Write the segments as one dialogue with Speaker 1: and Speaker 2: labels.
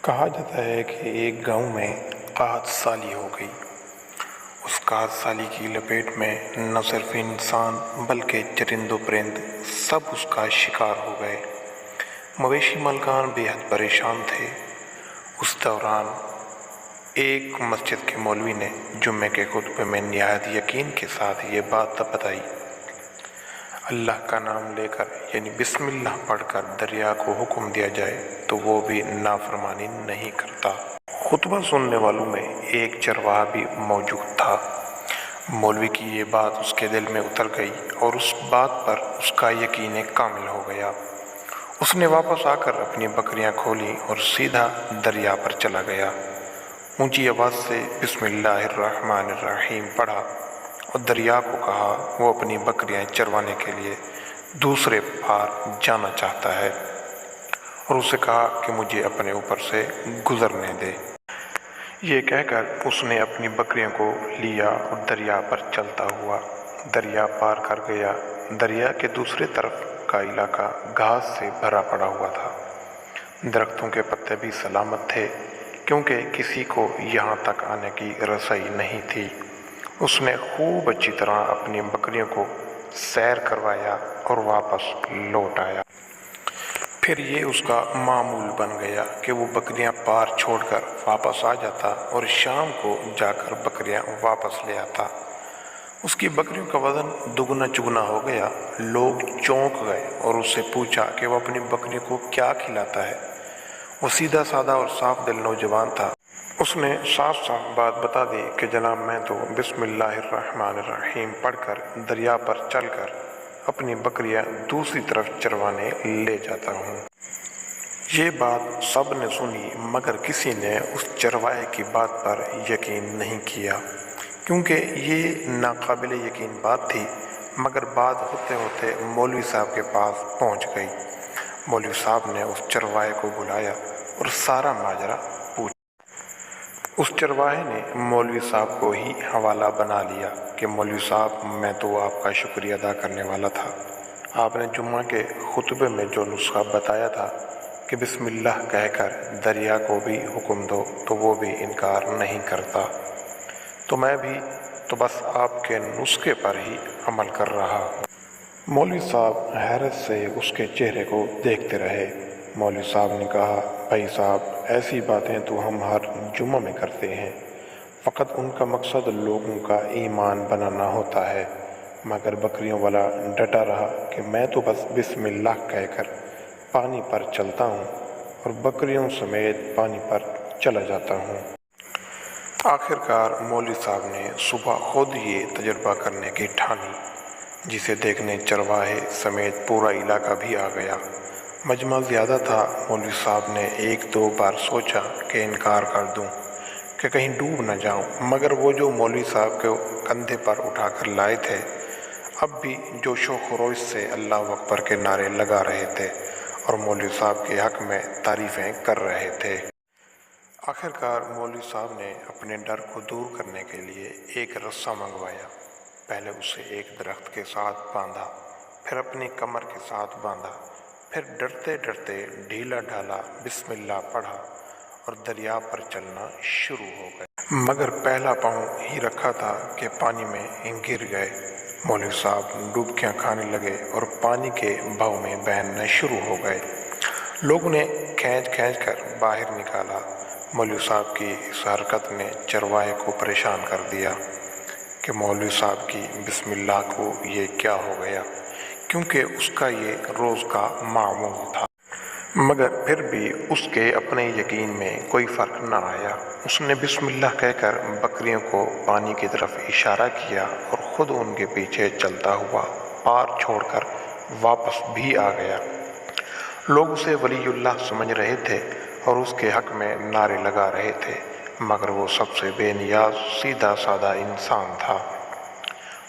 Speaker 1: کہا جاتا ہے کہ ایک گاؤں میں قحط سالی ہو گئی۔ اس قحط سالی کی لپیٹ میں نہ صرف انسان بلکہ چرند و پرند سب اس کا شکار ہو گئے۔ مویشی مالکان بے حد پریشان تھے۔ اس دوران ایک مسجد کے مولوی نے جمعے کے خطبے میں نہایت یقین کے ساتھ یہ بات بتائی: اللہ کا نام لے کر یعنی بسم اللہ پڑھ کر دریا کو حکم دیا جائے تو وہ بھی نافرمانی نہیں کرتا۔ خطبہ سننے والوں میں ایک چرواہا بھی موجود تھا۔ مولوی کی یہ بات اس کے دل میں اتر گئی اور اس بات پر اس کا یقین کامل ہو گیا۔ اس نے واپس آ کر اپنی بکریاں کھولیں اور سیدھا دریا پر چلا گیا۔ اونچی آواز سے بسم اللہ الرحمن الرحیم پڑھا اور دریا کو کہا وہ اپنی بکریاں چروانے کے لیے دوسرے پار جانا چاہتا ہے، اور اسے کہا کہ مجھے اپنے اوپر سے گزرنے دے۔ یہ کہہ کر اس نے اپنی بکریوں کو لیا اور دریا پر چلتا ہوا دریا پار کر گیا۔ دریا کے دوسرے طرف کا علاقہ گھاس سے بھرا پڑا ہوا تھا۔ درختوں کے پتے بھی سلامت تھے کیونکہ کسی کو یہاں تک آنے کی رسائی نہیں تھی۔ اس نے خوب اچھی طرح اپنی بکریوں کو سیر کروایا اور واپس لوٹ آیا۔ پھر یہ اس کا معمول بن گیا کہ وہ بکریاں پار چھوڑ کر واپس آ جاتا اور شام کو جا کر بکریاں واپس لے آتا۔ اس کی بکریوں کا وزن دگنا چگنا ہو گیا۔ لوگ چونک گئے اور اس سے پوچھا کہ وہ اپنی بکریوں کو کیا کھلاتا ہے۔ وہ سیدھا سادہ اور صاف دل نوجوان تھا۔ اس نے صاف صاف بات بتا دی کہ جناب میں تو بسم اللہ الرحمن الرحیم پڑھ کر دریا پر چل کر اپنی بکریاں دوسری طرف چروانے لے جاتا ہوں۔ یہ بات سب نے سنی مگر کسی نے اس چرواہے کی بات پر یقین نہیں کیا کیونکہ یہ ناقابل یقین بات تھی، مگر بات ہوتے ہوتے مولوی صاحب کے پاس پہنچ گئی۔ مولوی صاحب نے اس چرواہے کو بلایا اور سارا ماجرا پوچھا۔ اس چرواہے نے مولوی صاحب کو ہی حوالہ بنا لیا کہ مولوی صاحب میں تو آپ کا شکریہ ادا کرنے والا تھا۔ آپ نے جمعہ کے خطبے میں جو نسخہ بتایا تھا کہ بسم اللہ کہہ کر دریا کو بھی حکم دو تو وہ بھی انکار نہیں کرتا، تو میں بھی تو بس آپ کے نسخے پر ہی عمل کر رہا ہوں۔ مولوی صاحب حیرت سے اس کے چہرے کو دیکھتے رہے۔ مولوی صاحب نے کہا: بھائی صاحب، ایسی باتیں تو ہم ہر جمعہ میں کرتے ہیں، فقط ان کا مقصد لوگوں کا ایمان بنانا ہوتا ہے، مگر بکریوں والا ڈٹا رہا کہ میں تو بس بسم اللہ کہہ کر پانی پر چلتا ہوں اور بکریوں سمیت پانی پر چلا جاتا ہوں۔ آخر کار مولوی صاحب نے صبح خود یہ تجربہ کرنے کی ٹھانی، جسے دیکھنے چرواہے سمیت پورا علاقہ بھی آ گیا۔ مجمع زیادہ تھا۔ مولوی صاحب نے ایک دو بار سوچا کہ انکار کر دوں کہ کہیں ڈوب نہ جاؤں، مگر وہ جو مولوی صاحب کو کندھے پر اٹھا کر لائے تھے اب بھی جوش و خروش سے اللہ اکبر کے نعرے لگا رہے تھے اور مولوی صاحب کے حق میں تعریفیں کر رہے تھے۔ آخر کار مولوی صاحب نے اپنے ڈر کو دور کرنے کے لیے ایک رسہ منگوایا۔ پہلے اسے ایک درخت کے ساتھ باندھا، پھر اپنی کمر کے ساتھ باندھا، پھر ڈرتے ڈرتے ڈھیلا ڈھالا بسم اللہ پڑھا اور دریا پر چلنا شروع ہو گئے۔ مگر پہلا پاؤں ہی رکھا تھا کہ پانی میں گر گئے۔ مولوی صاحب ڈبکیاں کھانے لگے اور پانی کے بہاؤ میں بہنا شروع ہو گئے۔ لوگوں نے کھینچ کھینچ کر باہر نکالا۔ مولوی صاحب کی اس حرکت نے چرواہے کو پریشان کر دیا کہ مولوی صاحب کی بسم اللہ کو یہ کیا ہو گیا، کیونکہ اس کا یہ روز کا معمول تھا۔ مگر پھر بھی اس کے اپنے یقین میں کوئی فرق نہ آیا۔ اس نے بسم اللہ کہہ کر بکریوں کو پانی کی طرف اشارہ کیا اور خود ان کے پیچھے چلتا ہوا پار چھوڑ کر واپس بھی آ گیا۔ لوگ اسے ولی اللہ سمجھ رہے تھے اور اس کے حق میں نعرے لگا رہے تھے، مگر وہ سب سے بے نیاز سیدھا سادہ انسان تھا۔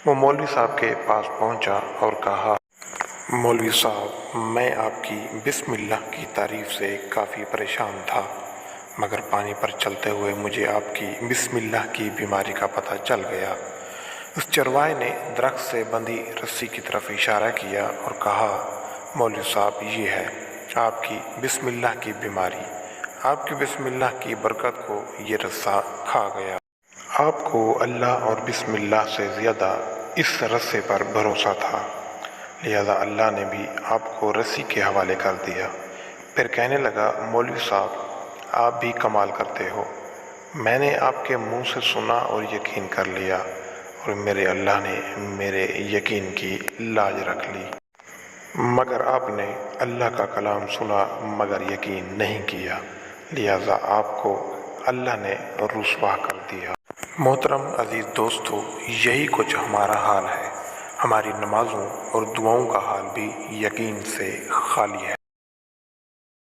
Speaker 1: وہ مولوی صاحب کے پاس پہنچا اور کہا: مولوی صاحب، میں آپ کی بسم اللہ کی تعریف سے کافی پریشان تھا، مگر پانی پر چلتے ہوئے مجھے آپ کی بسم اللہ کی بیماری کا پتہ چل گیا۔ اس چرواہے نے درخت سے بندھی رسی کی طرف اشارہ کیا اور کہا: مولوی صاحب، یہ ہے آپ کی بسم اللہ کی بیماری۔ آپ کی بسم اللہ کی برکت کو یہ رسہ کھا گیا۔ آپ کو اللہ اور بسم اللہ سے زیادہ اس رسے پر بھروسہ تھا، لہذا اللہ نے بھی آپ کو رسی کے حوالے کر دیا۔ پھر کہنے لگا، مولوی صاحب آپ بھی کمال کرتے ہو، میں نے آپ کے منہ سے سنا اور یقین کر لیا، اور میرے اللہ نے میرے یقین کی لاج رکھ لی، مگر آپ نے اللہ کا کلام سنا مگر یقین نہیں کیا، لہذا آپ کو اللہ نے رسوا کر دیا۔ محترم عزیز دوستو، یہی کچھ ہمارا حال ہے۔ ہماری نمازوں اور دعاؤں کا حال بھی یقین سے خالی ہے۔